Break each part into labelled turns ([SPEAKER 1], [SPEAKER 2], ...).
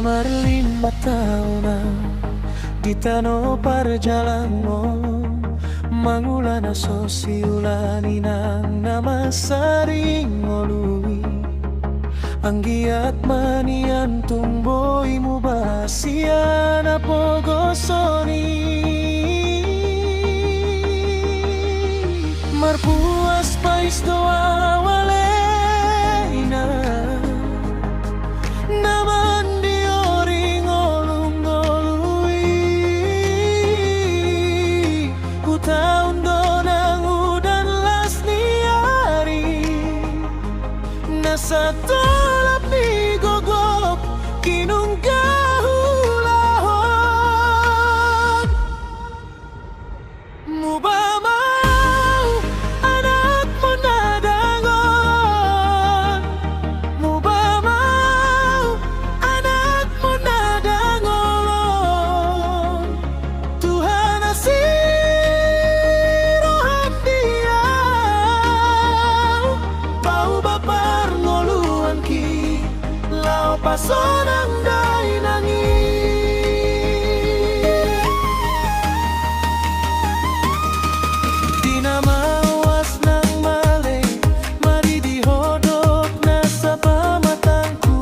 [SPEAKER 1] Damar 5 tahun di tano perjalanan mangulana sosiulani nang nama saring ngolui anggiat manian tumboi mubasiana pogosoni marpuas pais doa waleina naman dioring olung-olui ku taun donang udan las niari nasa tolap ni gogok kinung gahulahon mubama pasonang dai nangi di nama was nang male mari dihodok nasa pamatangku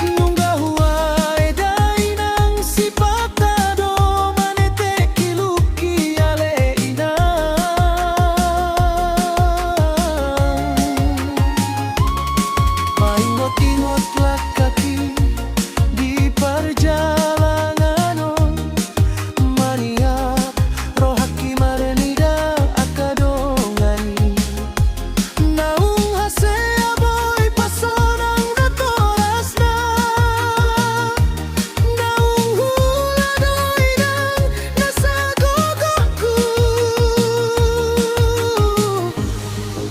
[SPEAKER 1] nunggah huai dai nang sipata do manete kiluki ale ina ingatlah kaki di perjalanan maniak rohaki marenida akadongani naung hasea boy pasonang natolasna naung hula doinang nasagogokku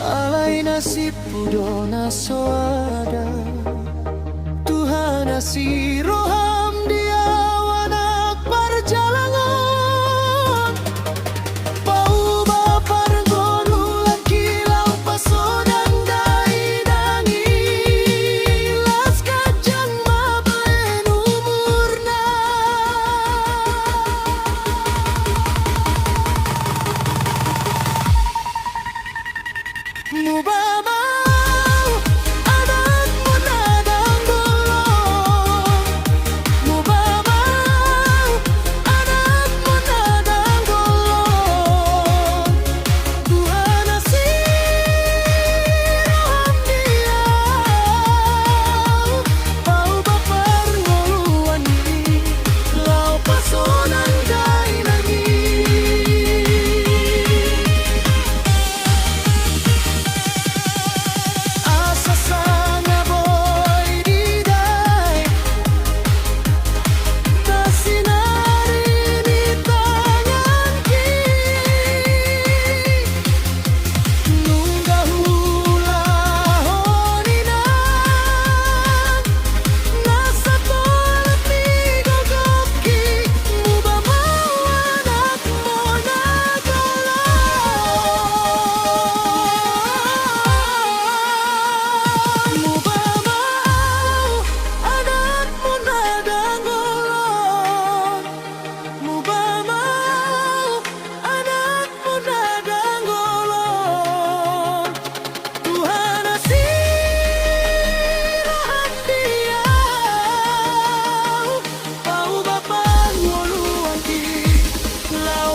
[SPEAKER 1] alay nasib pudona soada Tuhan nasi roham dia anak perjalanan bau bapar golulan kilau pasodang dai dangi las kajang mabaen umurna mubama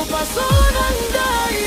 [SPEAKER 1] pasonang dai